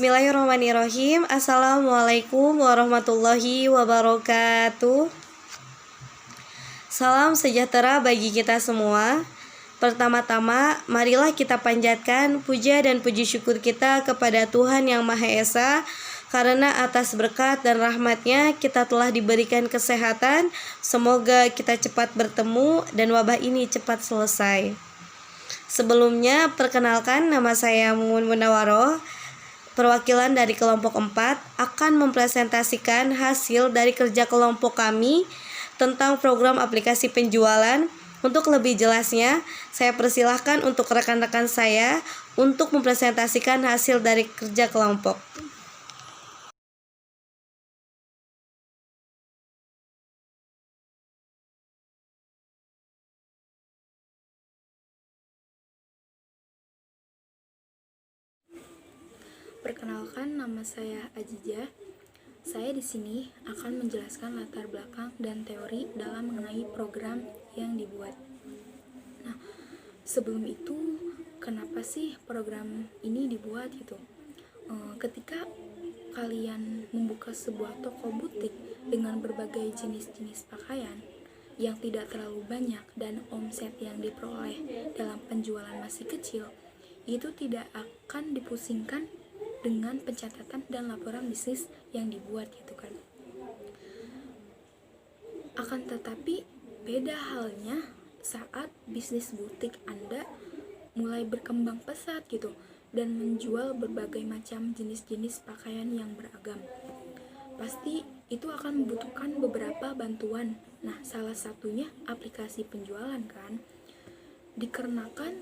Bismillahirrahmanirrahim. Assalamualaikum warahmatullahi wabarakatuh. Salam sejahtera bagi kita semua. Pertama-tama, marilah kita panjatkan puja dan puji syukur kita kepada Tuhan Yang Maha Esa, karena atas berkat dan rahmat-Nya kita telah diberikan kesehatan. Semoga kita cepat bertemu dan wabah ini cepat selesai. Sebelumnya, perkenalkan, nama saya Mumun Munawaroh, perwakilan dari kelompok 4, akan mempresentasikan hasil dari kerja kelompok kami tentang program aplikasi penjualan. Untuk lebih jelasnya, saya persilahkan untuk rekan-rekan saya untuk mempresentasikan hasil dari kerja kelompok. Perkenalkan, nama saya Ajijah. Saya di sini akan menjelaskan latar belakang dan teori dalam mengenai program yang dibuat. Nah, sebelum itu, kenapa sih program ini dibuat gitu? Ketika kalian membuka sebuah toko butik dengan berbagai jenis-jenis pakaian yang tidak terlalu banyak dan omset yang diperoleh dalam penjualan masih kecil, itu tidak akan dipusingkan dengan pencatatan dan laporan bisnis yang dibuat gitu kan. Akan tetapi beda halnya saat bisnis butik Anda mulai berkembang pesat gitu dan menjual berbagai macam jenis-jenis pakaian yang beragam. Pasti itu akan membutuhkan beberapa bantuan. Nah, salah satunya aplikasi penjualan kan. Dikarenakan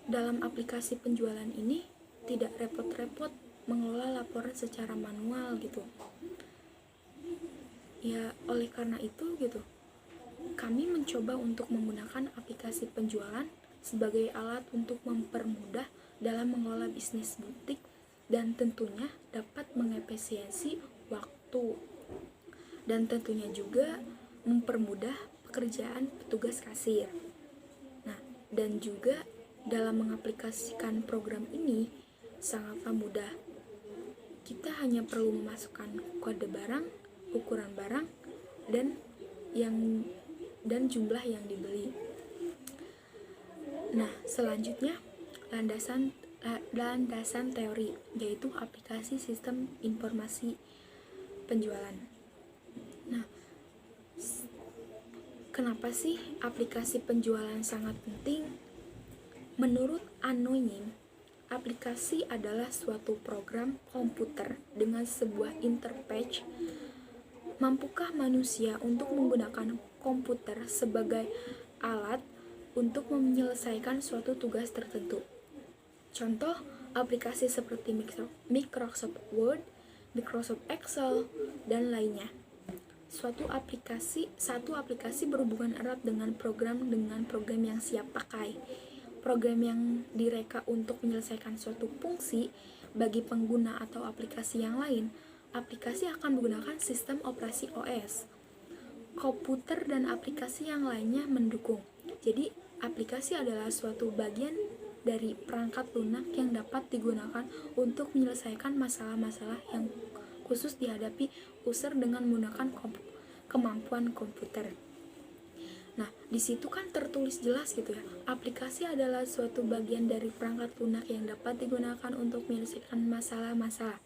dalam aplikasi penjualan ini tidak repot-repot mengelola laporan secara manual gitu. Ya, oleh karena itu gitu, kami mencoba untuk menggunakan aplikasi penjualan sebagai alat untuk mempermudah dalam mengelola bisnis butik dan tentunya dapat mengefisiensi waktu dan tentunya juga mempermudah pekerjaan petugas kasir. Nah, dan juga dalam mengaplikasikan program ini sangatlah mudah. Kita hanya perlu memasukkan kode barang, ukuran barang, dan jumlah yang dibeli. Nah, selanjutnya landasan teori, yaitu aplikasi sistem informasi penjualan. Nah, kenapa sih aplikasi penjualan sangat penting? Menurut Anonim, aplikasi adalah suatu program komputer dengan sebuah interface. Mampukah manusia untuk menggunakan komputer sebagai alat untuk menyelesaikan suatu tugas tertentu? Contoh, aplikasi seperti Microsoft Word, Microsoft Excel, dan lainnya. Satu aplikasi berhubungan erat dengan program yang siap pakai. Program yang direka untuk menyelesaikan suatu fungsi bagi pengguna atau aplikasi yang lain, aplikasi akan menggunakan sistem operasi OS. Komputer dan aplikasi yang lainnya mendukung. Jadi, aplikasi adalah suatu bagian dari perangkat lunak yang dapat digunakan untuk menyelesaikan masalah-masalah yang khusus dihadapi user dengan menggunakan kemampuan komputer. Nah, di situ kan tertulis jelas gitu ya. Aplikasi adalah suatu bagian dari perangkat lunak yang dapat digunakan untuk menyelesaikan masalah-masalah.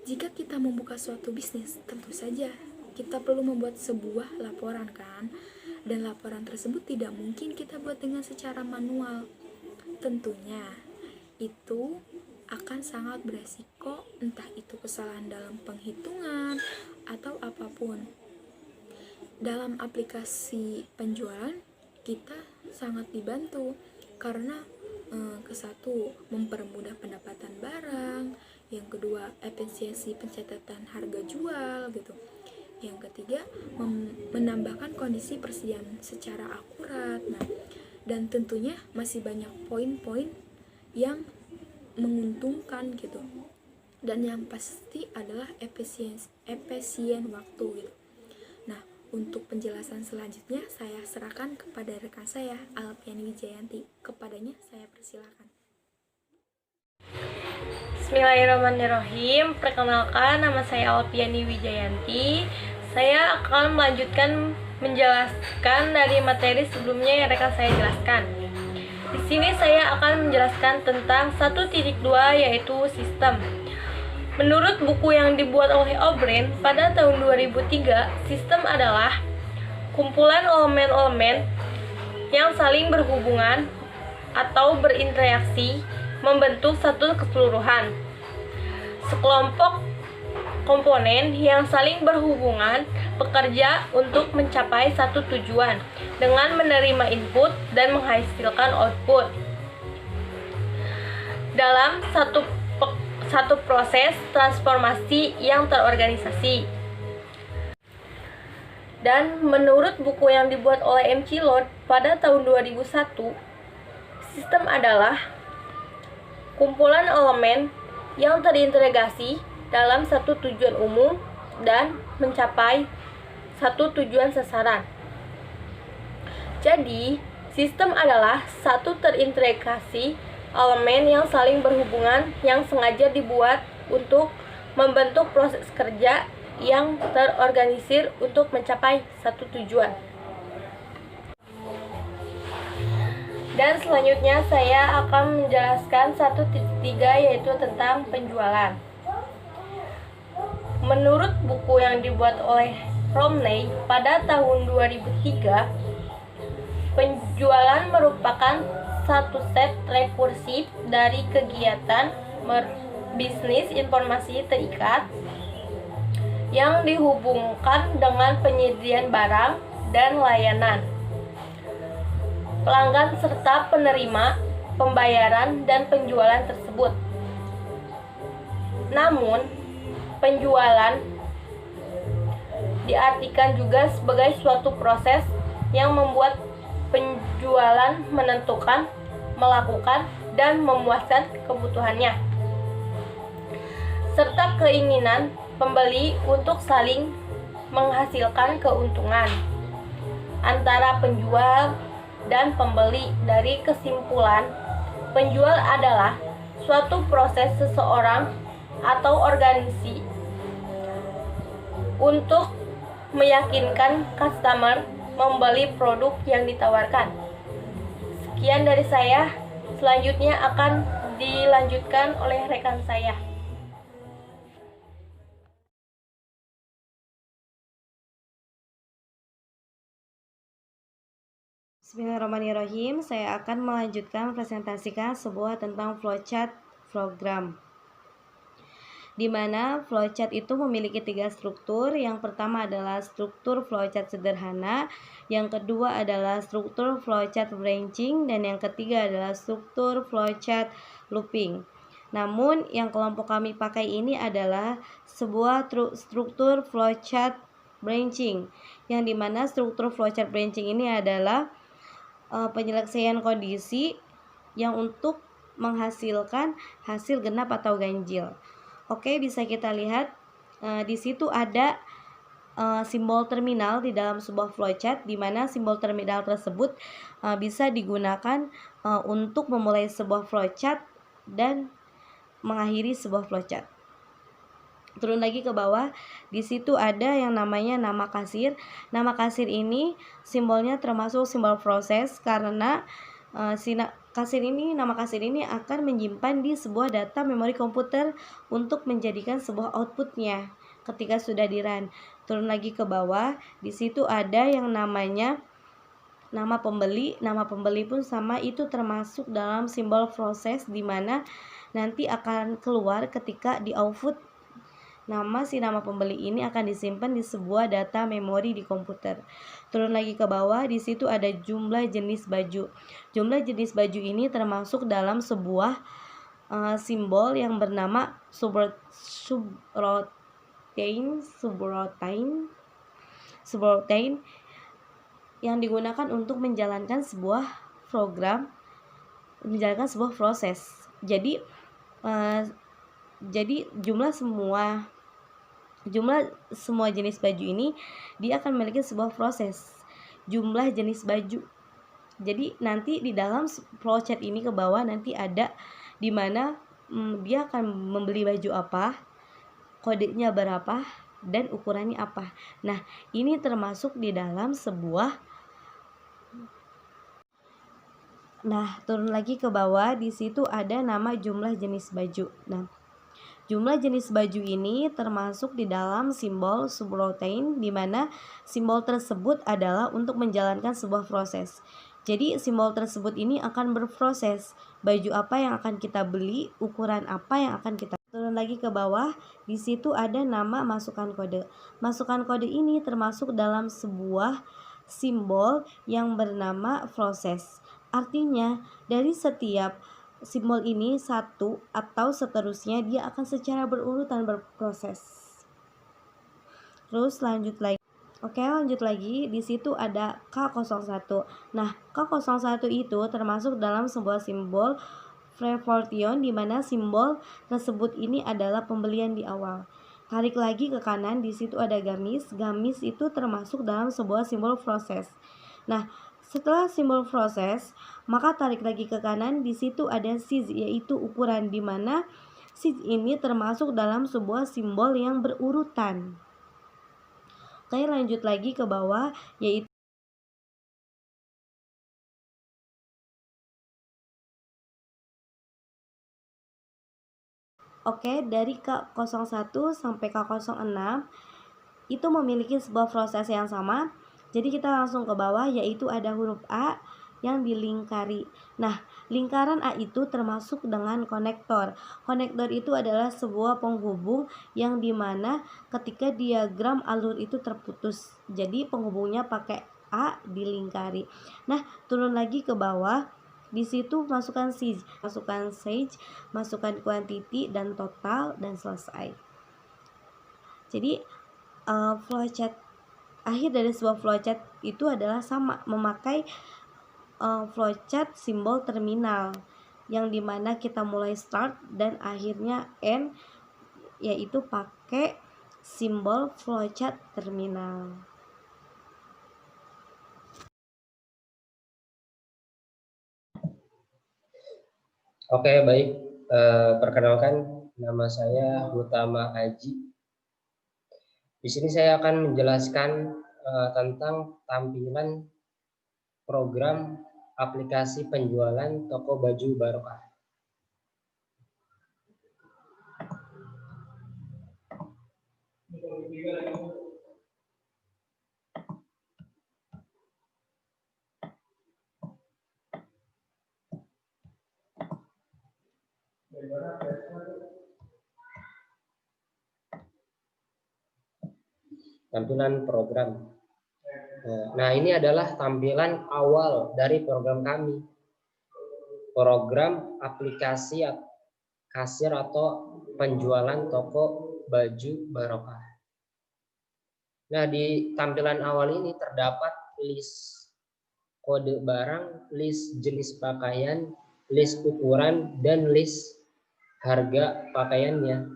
Jika kita membuka suatu bisnis, tentu saja kita perlu membuat sebuah laporan kan. Dan laporan tersebut tidak mungkin kita buat dengan secara manual. Tentunya itu akan sangat beresiko, entah itu kesalahan dalam penghitungan atau apapun. Dalam aplikasi penjualan kita sangat dibantu karena kesatu mempermudah pendapatan barang, yang kedua efisiensi pencatatan harga jual gitu, yang ketiga menambahkan kondisi persediaan secara akurat. Nah, dan tentunya masih banyak poin-poin yang menguntungkan gitu, dan yang pasti adalah efisien waktu gitu. Nah, untuk penjelasan selanjutnya saya serahkan kepada rekan saya, Alpiani Wijayanti. Kepadanya saya persilakan. Bismillahirrahmanirrahim. Perkenalkan, nama saya Alfiani Wijayanti. Saya akan melanjutkan menjelaskan dari materi sebelumnya yang akan saya jelaskan. Di sini saya akan menjelaskan tentang 1.2 yaitu sistem. Menurut buku yang dibuat oleh O'Brien pada tahun 2003, sistem adalah kumpulan elemen-elemen yang saling berhubungan atau berinteraksi membentuk satu keseluruhan. Sekelompok komponen yang saling berhubungan bekerja untuk mencapai satu tujuan dengan menerima input dan menghasilkan output dalam satu proses transformasi yang terorganisasi. Dan menurut buku yang dibuat oleh M.C. Lord pada tahun 2001, sistem adalah kumpulan elemen yang terintegrasi dalam satu tujuan umum dan mencapai satu tujuan sasaran. Jadi, sistem adalah satu terintegrasi elemen yang saling berhubungan yang sengaja dibuat untuk membentuk proses kerja yang terorganisir untuk mencapai satu tujuan. Dan selanjutnya saya akan menjelaskan 1.3 yaitu tentang penjualan. Menurut buku yang dibuat oleh Romney pada tahun 2003, penjualan merupakan satu set rekursif dari kegiatan bisnis informasi terikat yang dihubungkan dengan penyediaan barang dan layanan, pelanggan serta penerima pembayaran dan penjualan tersebut. Namun, penjualan diartikan juga sebagai suatu proses yang membuat penjualan menentukan, melakukan, dan memuaskan kebutuhannya, serta keinginan pembeli untuk saling menghasilkan keuntungan antara penjual dan pembeli. Dari kesimpulan, penjual adalah suatu proses seseorang atau organisasi untuk meyakinkan customer membeli produk yang ditawarkan. Sekian dari saya, selanjutnya akan dilanjutkan oleh rekan saya. Bismillahirrahmanirrahim. Saya akan melanjutkan presentasikan sebuah tentang flowchart program, di mana flowchart itu memiliki 3 struktur. Yang pertama adalah struktur flowchart sederhana, yang kedua adalah struktur flowchart branching, dan yang ketiga adalah struktur flowchart looping. Namun yang kelompok kami pakai ini adalah sebuah struktur flowchart branching, yang dimana struktur flowchart branching ini adalah penyelesaian kondisi yang untuk menghasilkan hasil genap atau ganjil. Oke, bisa kita lihat di situ ada simbol terminal di dalam sebuah flowchart, di mana simbol terminal tersebut bisa digunakan untuk memulai sebuah flowchart dan mengakhiri sebuah flowchart. Turun lagi ke bawah, di situ ada yang namanya nama kasir. Nama kasir ini simbolnya termasuk simbol proses karena nama kasir ini akan menyimpan di sebuah data memori komputer untuk menjadikan sebuah outputnya ketika sudah di run. Turun lagi ke bawah, di situ ada yang namanya nama pembeli. Nama pembeli pun sama, itu termasuk dalam simbol proses, di mana nanti akan keluar ketika di output. Nama pembeli ini akan disimpan di sebuah data memori di komputer. Turun lagi ke bawah, di situ ada jumlah jenis baju. Jumlah jenis baju ini termasuk dalam sebuah simbol yang bernama subroutine yang digunakan untuk menjalankan sebuah program, menjalankan sebuah proses. Jadi jumlah semua jenis baju ini dia akan memiliki sebuah proses jumlah jenis baju. Jadi nanti di dalam flowchart ini ke bawah nanti ada di mana dia akan membeli baju apa, kodenya berapa, dan ukurannya apa. Nah, ini termasuk di dalam sebuah. Nah, turun lagi ke bawah, di situ ada nama jumlah jenis baju. Nah, jumlah jenis baju ini termasuk di dalam simbol subroutine, di mana simbol tersebut adalah untuk menjalankan sebuah proses. Jadi simbol tersebut ini akan berproses. Baju apa yang akan kita beli, ukuran apa yang akan kita. Turun lagi ke bawah, di situ ada nama masukan kode. Masukan kode ini termasuk dalam sebuah simbol yang bernama proses. Artinya, dari setiap simbol ini satu atau seterusnya dia akan secara berurutan berproses. Terus lanjut lagi. Oke, lanjut lagi. Di situ ada K01. Nah, K01 itu termasuk dalam sebuah simbol Frefortion, di mana simbol tersebut ini adalah pembelian di awal. Tarik lagi ke kanan, di situ ada gamis. Gamis itu termasuk dalam sebuah simbol proses. Nah, setelah simbol proses, maka tarik lagi ke kanan, di situ ada size, yaitu ukuran, di mana size ini termasuk dalam sebuah simbol yang berurutan. Oke, lanjut lagi ke bawah, yaitu dari K01 sampai K06 itu memiliki sebuah proses yang sama. Jadi kita langsung ke bawah, yaitu ada huruf A yang dilingkari. Nah, lingkaran A itu termasuk dengan konektor. Konektor itu adalah sebuah penghubung yang dimana ketika diagram alur itu terputus, jadi penghubungnya pakai A dilingkari. Nah, turun lagi ke bawah, di situ masukkan size, masukkan quantity dan total, dan selesai. Jadi flowchart akhir dari sebuah flowchart itu adalah sama, memakai flowchart simbol terminal, yang dimana kita mulai start dan akhirnya end, yaitu pakai simbol flowchart terminal. Oke, baik. Perkenalkan, nama saya Utama Aji. Di sini saya akan menjelaskan tentang tampilan program aplikasi penjualan toko baju Barokah. Tampilan program. Nah, ini adalah tampilan awal dari program kami. Program aplikasi kasir atau penjualan toko baju Barokah. Nah, di tampilan awal ini terdapat list kode barang, list jenis pakaian, list ukuran, dan list harga pakaiannya.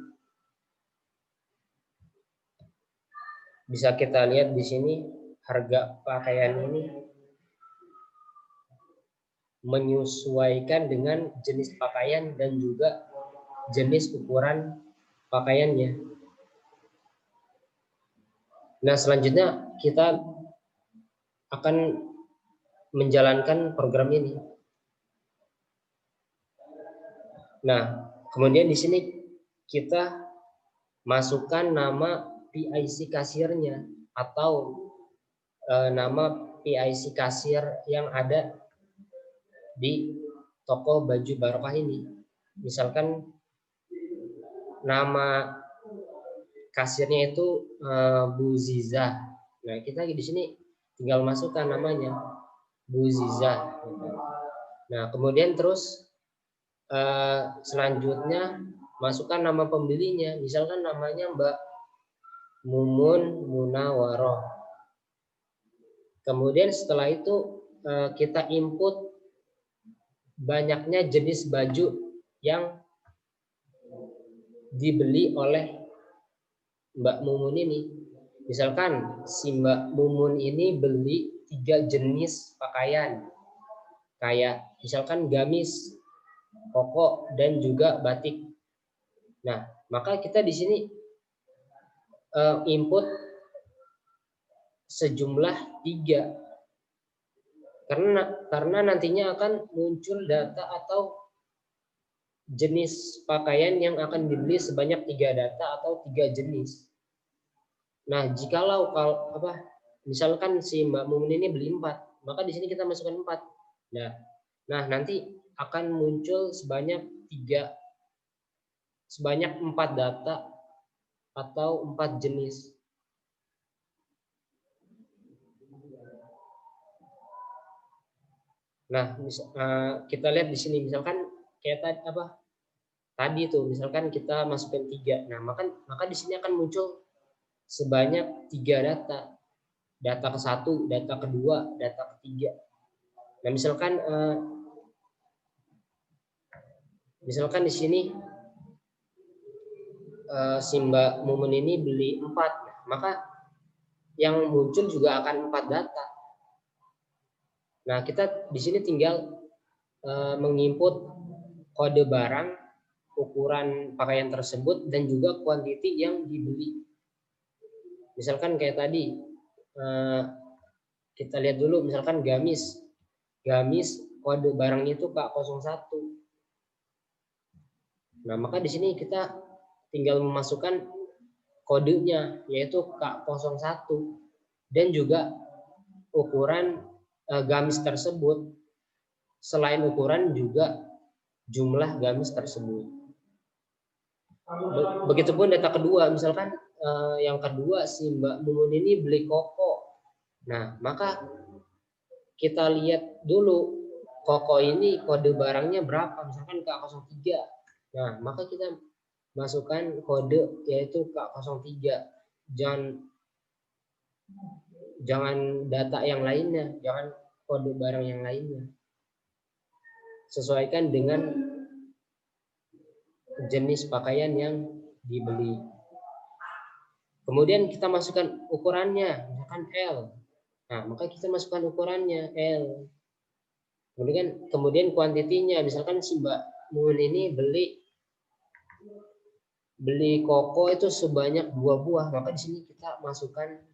Bisa kita lihat di sini harga pakaian ini menyesuaikan dengan jenis pakaian dan juga jenis ukuran pakaiannya. Nah, selanjutnya kita akan menjalankan program ini. Nah, kemudian di sini kita masukkan nama PIC kasirnya atau nama PIC kasir yang ada di toko baju Barokah ini. Misalkan nama kasirnya itu Bu Ziza. Nah, kita di sini tinggal masukkan namanya Bu Ziza. Nah, kemudian terus selanjutnya masukkan nama pembelinya. Misalkan namanya Mbak Mumun Munawaroh. Kemudian setelah itu kita input banyaknya jenis baju yang dibeli oleh Mbak Mumun ini. Misalkan si Mbak Mumun ini beli 3 jenis pakaian, kayak misalkan gamis koko, dan juga batik. Nah, maka kita di sini input sejumlah 3 karena nantinya akan muncul data atau jenis pakaian yang akan dibeli sebanyak 3 data atau 3 jenis. Nah, jikalau misalkan si Mbak Mumun ini beli 4, maka di sini kita masukkan 4. Nah, nanti akan muncul sebanyak 4 data atau 4 jenis. Nah, kita lihat di sini misalkan kayak tadi tuh, misalkan kita masukkan 3. Nah, maka di sini akan muncul sebanyak 3 data. Data ke-1, data kedua, data ketiga. Nah, misalkan di sini si Mbak Mumun ini beli 4, maka yang muncul juga akan 4 data. Nah, kita di sini tinggal menginput kode barang, ukuran pakaian tersebut, dan juga kuantiti yang dibeli. Misalkan kayak tadi, kita lihat dulu, misalkan gamis kode barangnya itu K01. Nah, maka di sini kita tinggal memasukkan kodenya, yaitu K01, dan juga ukuran gamis tersebut. Selain ukuran juga jumlah gamis tersebut. Begitupun data kedua, misalkan yang kedua si Mbak Mumun ini beli koko. Nah, maka kita lihat dulu koko ini kode barangnya berapa, misalkan K03. Nah, maka kita masukkan kode yaitu K03. Jangan data yang lainnya, jangan kode barang yang lainnya. Sesuaikan dengan jenis pakaian yang dibeli. Kemudian kita masukkan ukurannya, misalkan L. Nah, maka kita masukkan ukurannya L. Kemudian kuantitinya, misalkan si Mbak Mumun ini beli koko itu sebanyak 2 buah, maka di sini kita masukkan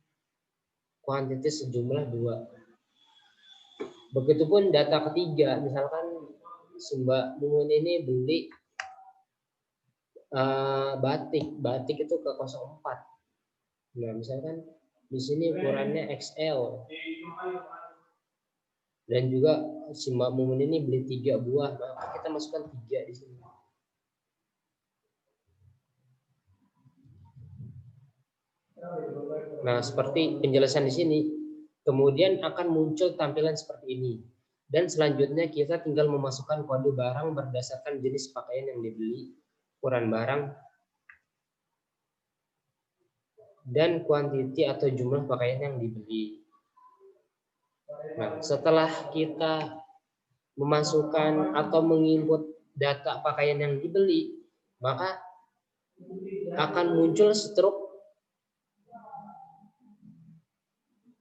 kuantiti sejumlah 2. Begitupun data ketiga, misalkan si Mbak Mumun ini beli batik itu K04. Nah, misalkan di sini ukurannya XL. Dan juga si Mbak Mumun ini beli 3 buah, maka kita masukkan 3 di sini. Nah, seperti penjelasan di sini, kemudian akan muncul tampilan seperti ini. Dan selanjutnya kita tinggal memasukkan kode barang berdasarkan jenis pakaian yang dibeli, ukuran barang, dan kuantiti atau jumlah pakaian yang dibeli. Nah, setelah kita memasukkan atau menginput data pakaian yang dibeli, maka akan muncul struk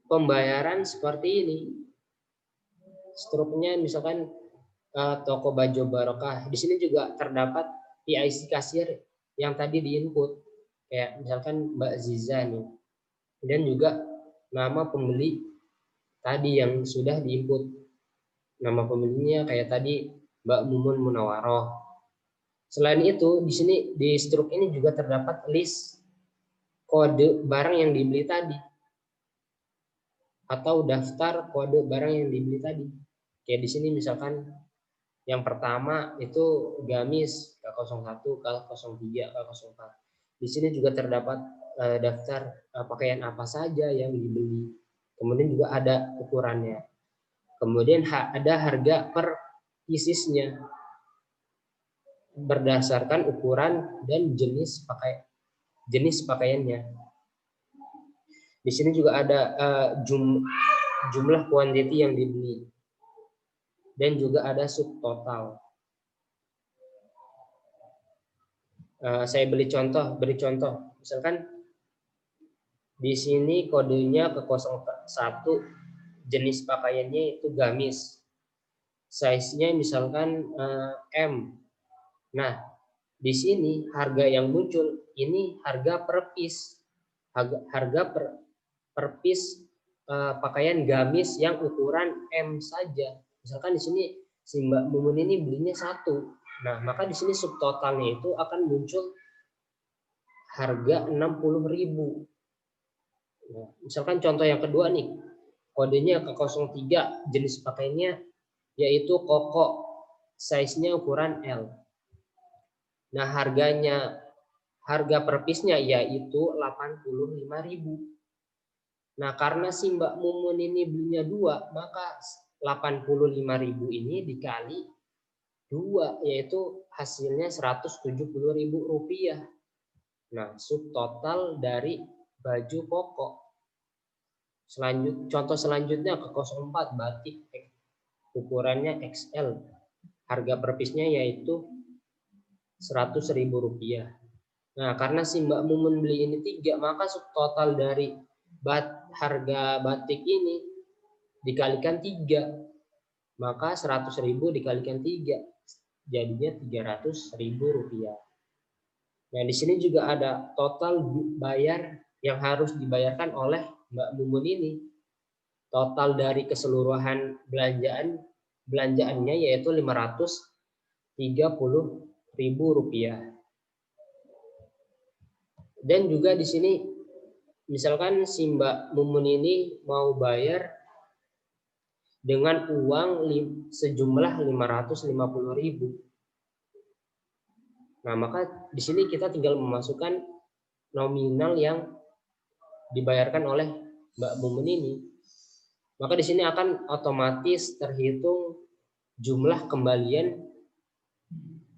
pembayaran seperti ini. Struknya misalkan toko baju barokah. Di sini juga terdapat PIC kasir yang tadi diinput, kayak misalkan Mbak Ziza nih, dan juga nama pembeli tadi yang sudah diinput. Nama pembelinya kayak tadi Mbak Mumun Munawaroh. Selain itu, di sini di struk ini juga terdapat list kode barang yang dibeli tadi, atau daftar kode barang yang dibeli tadi. Kayak di sini misalkan yang pertama itu gamis K01, K03, K04. Di sini juga terdapat daftar pakaian apa saja yang dibeli. Kemudian juga ada ukurannya. Kemudian ada harga per piecesnya berdasarkan ukuran dan jenis pakaiannya. Di sini juga ada jumlah kuantiti yang dibeli, dan juga ada subtotal. Saya beri contoh. Misalkan di sini kodenya ke 01, jenis pakaiannya itu gamis. size-nya misalkan M. Nah, di sini harga yang muncul ini harga per piece. Harga per piece pakaian gamis yang ukuran M saja. Misalkan di sini si Mbak Mumun ini belinya 1. Nah, maka di sini subtotalnya itu akan muncul harga 60.000. Nah, misalkan contoh yang kedua nih, kodenya ke 03, jenis pakaiannya yaitu koko, size-nya ukuran L. Nah, harga per piece-nya yaitu 85.000. Nah, karena si Mbak Mumun ini belinya 2, maka 85.000 ini dikali 2, yaitu hasilnya Rp170.000. Nah, subtotal dari baju koko. Contoh selanjutnya ke 04, batik ukurannya XL. Harga per piece-nya yaitu Rp100.000. Nah, karena si Mbak Mumun beli ini 3, maka subtotal dari harga batik ini dikalikan 3. Maka 100.000 dikalikan 3, jadinya Rp300.000. Nah, di sini juga ada total bayar yang harus dibayarkan oleh Mbak Mumun ini. Total dari keseluruhan belanjaannya yaitu Rp530.000. Dan juga di sini misalkan si Mbak Mumun ini mau bayar dengan uang sejumlah 550.000. Nah, maka di sini kita tinggal memasukkan nominal yang dibayarkan oleh Mbak Mumun ini. Maka di sini akan otomatis terhitung jumlah kembalian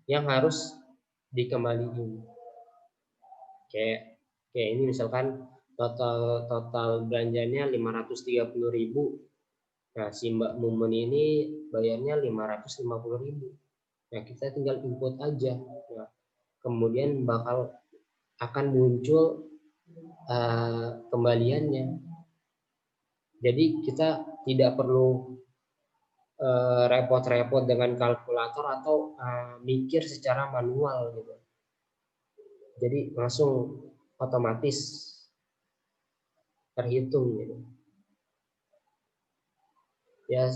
yang harus dikembalikan. Kayak ini misalkan total belanjanya 530.000. Nah, si Mbak Mumun ini bayarnya 550.000. Nah, kita tinggal input aja. Nah, kemudian akan muncul kembaliannya. Jadi kita tidak perlu repot-repot dengan kalkulator atau mikir secara manual gitu. Jadi langsung otomatis terhitung gitu. Ya,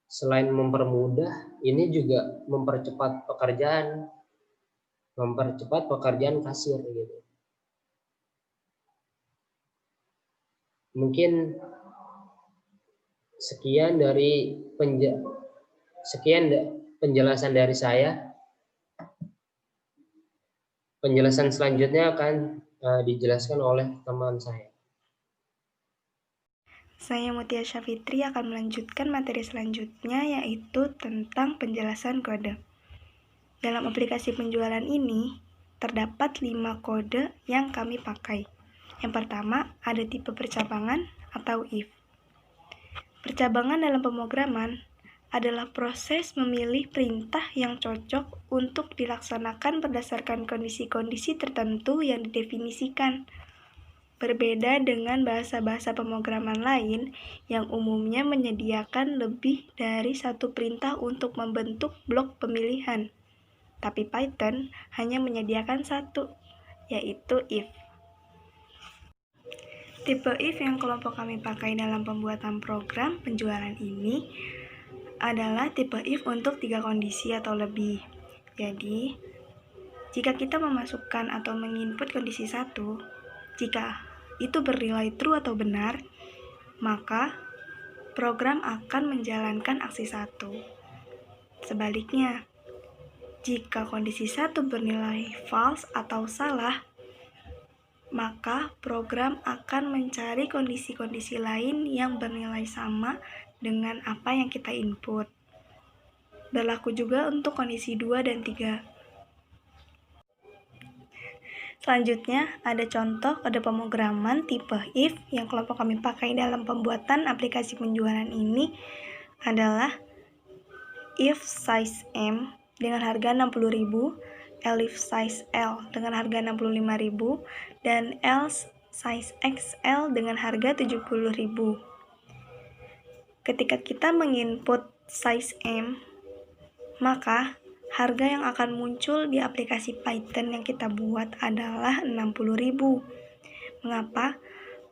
selain mempermudah, ini juga mempercepat pekerjaan kasir gitu. Mungkin sekian penjelasan dari saya. Penjelasan selanjutnya akan dijelaskan oleh teman saya. Saya Mutia Syafitri akan melanjutkan materi selanjutnya, yaitu tentang penjelasan kode. Dalam aplikasi penjualan ini, terdapat 5 kode yang kami pakai. Yang pertama, ada tipe percabangan atau if. Percabangan dalam pemrograman adalah proses memilih perintah yang cocok untuk dilaksanakan berdasarkan kondisi-kondisi tertentu yang didefinisikan. Berbeda dengan bahasa-bahasa pemrograman lain yang umumnya menyediakan lebih dari satu perintah untuk membentuk blok pemilihan. Tapi Python hanya menyediakan satu, yaitu if. Tipe if yang kelompok kami pakai dalam pembuatan program penjualan ini adalah tipe if untuk 3 kondisi atau lebih. Jadi, jika kita memasukkan atau menginput kondisi 1, jika itu bernilai true atau benar, maka program akan menjalankan aksi 1. Sebaliknya, jika kondisi 1 bernilai false atau salah, maka program akan mencari kondisi-kondisi lain yang bernilai sama dengan apa yang kita input. Berlaku juga untuk kondisi 2 dan 3. Selanjutnya, ada contoh kode pemrograman tipe if yang kelompok kami pakai dalam pembuatan aplikasi penjualan ini adalah if size M dengan harga 60.000, elif size L dengan harga 65.000, dan else size XL dengan harga 70.000. Ketika kita menginput size M, maka harga yang akan muncul di aplikasi Python yang kita buat adalah 60.000. Mengapa?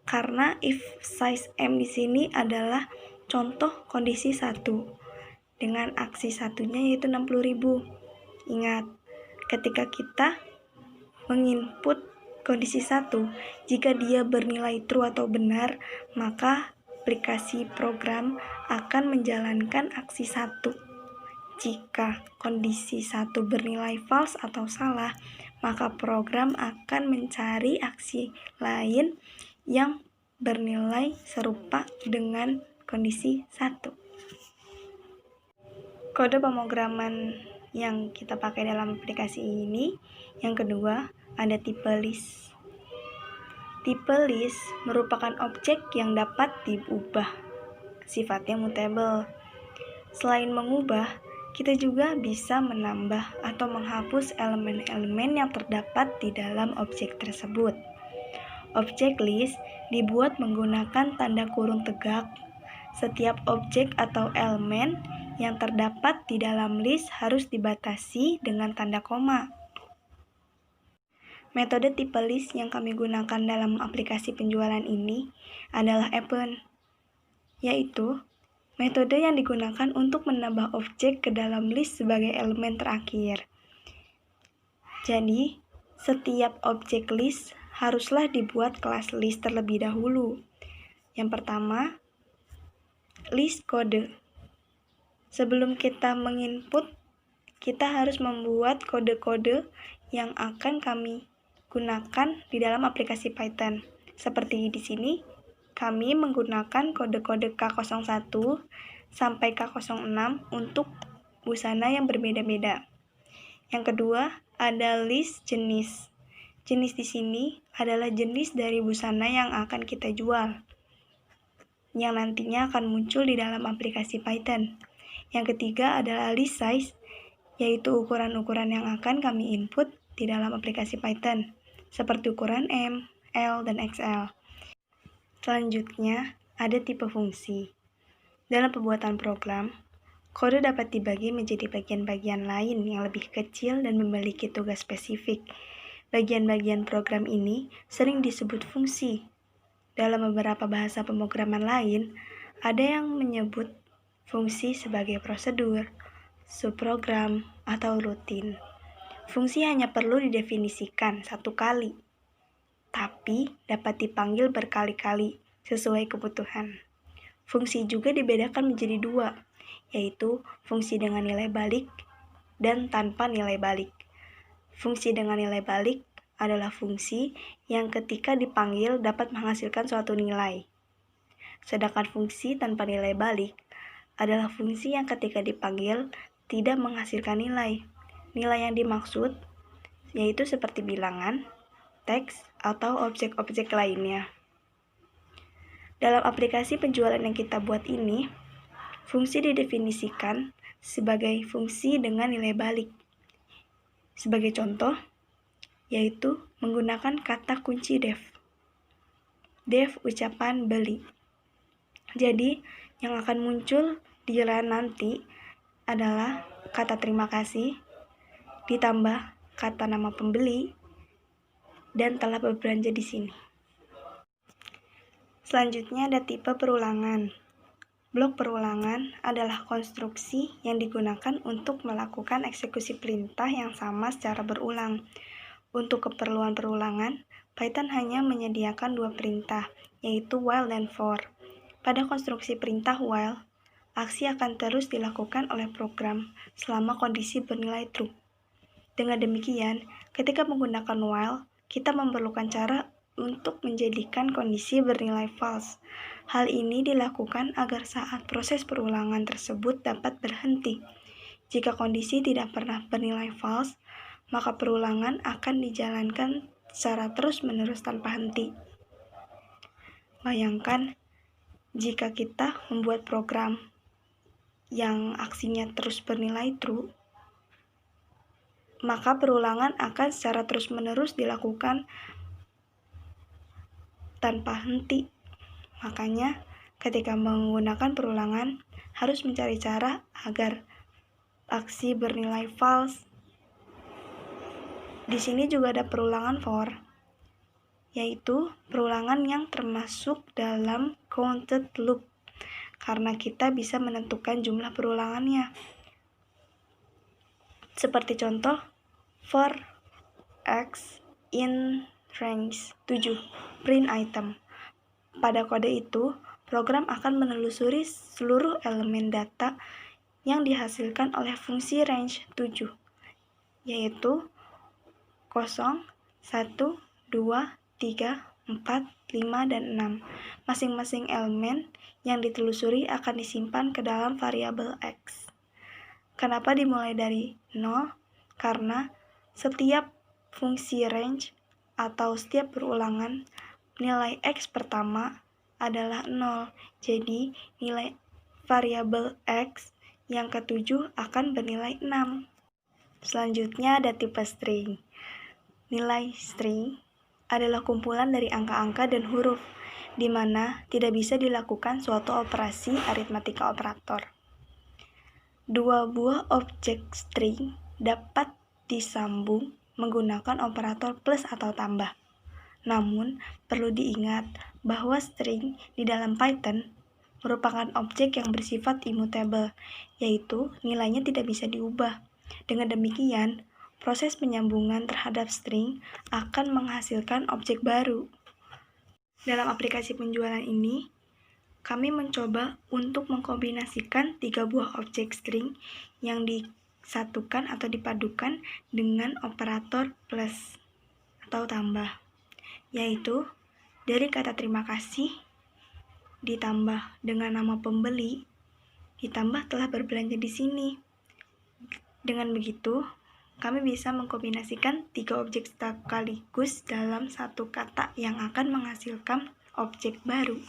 Karena if size M di sini adalah contoh kondisi 1 dengan aksi satunya yaitu 60.000. Ingat, ketika kita menginput kondisi 1, jika dia bernilai true atau benar, maka aplikasi program akan menjalankan aksi 1. Jika kondisi 1 bernilai false atau salah, maka program akan mencari aksi lain yang bernilai serupa dengan kondisi 1. Kode pemrograman yang kita pakai dalam aplikasi ini, yang kedua, ada tipe list. Tipe list merupakan objek yang dapat diubah, sifatnya mutable. Selain mengubah, kita juga bisa menambah atau menghapus elemen-elemen yang terdapat di dalam objek tersebut. Objek list dibuat menggunakan tanda kurung tegak. Setiap objek atau elemen yang terdapat di dalam list harus dibatasi dengan tanda koma. Metode tipe list yang kami gunakan dalam aplikasi penjualan ini adalah append, yaitu metode yang digunakan untuk menambah objek ke dalam list sebagai elemen terakhir. Jadi, setiap objek list haruslah dibuat kelas list terlebih dahulu. Yang pertama, list kode. Sebelum kita menginput, kita harus membuat kode-kode yang akan kami gunakan di dalam aplikasi Python. Seperti di sini, kami menggunakan kode-kode K01 sampai K06 untuk busana yang berbeda-beda. Yang kedua, ada list jenis. Jenis di sini adalah jenis dari busana yang akan kita jual, yang nantinya akan muncul di dalam aplikasi Python. Yang ketiga adalah list size, yaitu ukuran-ukuran yang akan kami input di dalam aplikasi Python, seperti ukuran M, L, dan XL. Selanjutnya, ada tipe fungsi. Dalam pembuatan program, kode dapat dibagi menjadi bagian-bagian lain yang lebih kecil dan memiliki tugas spesifik. Bagian-bagian program ini sering disebut fungsi. Dalam beberapa bahasa pemrograman lain, ada yang menyebut fungsi sebagai prosedur, subprogram, atau rutin. Fungsi hanya perlu didefinisikan satu kali, tapi dapat dipanggil berkali-kali sesuai kebutuhan. Fungsi juga dibedakan menjadi dua, yaitu fungsi dengan nilai balik dan tanpa nilai balik. Fungsi dengan nilai balik adalah fungsi yang ketika dipanggil dapat menghasilkan suatu nilai. Sedangkan fungsi tanpa nilai balik adalah fungsi yang ketika dipanggil tidak menghasilkan nilai. Nilai yang dimaksud yaitu seperti bilangan, teks, atau objek-objek lainnya. Dalam aplikasi penjualan yang kita buat ini, fungsi didefinisikan sebagai fungsi dengan nilai balik. Sebagai contoh, yaitu menggunakan kata kunci def. Def ucapan beli. Jadi, yang akan muncul di run nanti adalah kata terima kasih, ditambah kata nama pembeli, dan telah berbelanja di sini. Selanjutnya ada tipe perulangan. Blok perulangan adalah konstruksi yang digunakan untuk melakukan eksekusi perintah yang sama secara berulang. Untuk keperluan perulangan, Python hanya menyediakan dua perintah, yaitu while dan for. Pada konstruksi perintah while, aksi akan terus dilakukan oleh program selama kondisi bernilai true. Dengan demikian, ketika menggunakan while, kita memerlukan cara untuk menjadikan kondisi bernilai false. Hal ini dilakukan agar saat proses perulangan tersebut dapat berhenti. Jika kondisi tidak pernah bernilai false, maka perulangan akan dijalankan secara terus-menerus tanpa henti. Bayangkan, jika kita membuat program yang aksinya terus bernilai true, maka perulangan akan secara terus-menerus dilakukan tanpa henti. Makanya, ketika menggunakan perulangan, harus mencari cara agar aksi bernilai false. Di sini juga ada perulangan for, yaitu perulangan yang termasuk dalam counted loop, karena kita bisa menentukan jumlah perulangannya. Seperti contoh, for x in range 7, print item. Pada kode itu, program akan menelusuri seluruh elemen data yang dihasilkan oleh fungsi range 7, yaitu 0, 1, 2, 3, 4, 5, dan 6. Masing-masing elemen yang ditelusuri akan disimpan ke dalam variabel x. Kenapa dimulai dari 0? Karena setiap fungsi range atau setiap perulangan, nilai x pertama adalah 0. Jadi, nilai variabel x yang ketujuh akan bernilai 6. Selanjutnya ada tipe string. Nilai string adalah kumpulan dari angka-angka dan huruf, di mana tidak bisa dilakukan suatu operasi aritmatika operator. Dua buah objek string dapat disambung menggunakan operator plus atau tambah. Namun, perlu diingat bahwa string di dalam Python merupakan objek yang bersifat immutable, yaitu nilainya tidak bisa diubah. Dengan demikian, proses penyambungan terhadap string akan menghasilkan objek baru. Dalam aplikasi penjualan ini, kami mencoba untuk mengkombinasikan 3 buah objek string yang disatukan atau dipadukan dengan operator plus atau tambah, yaitu dari kata terima kasih ditambah dengan nama pembeli ditambah telah berbelanja di sini. Dengan begitu, kami bisa mengkombinasikan 3 objek sekaligus dalam satu kata yang akan menghasilkan objek baru.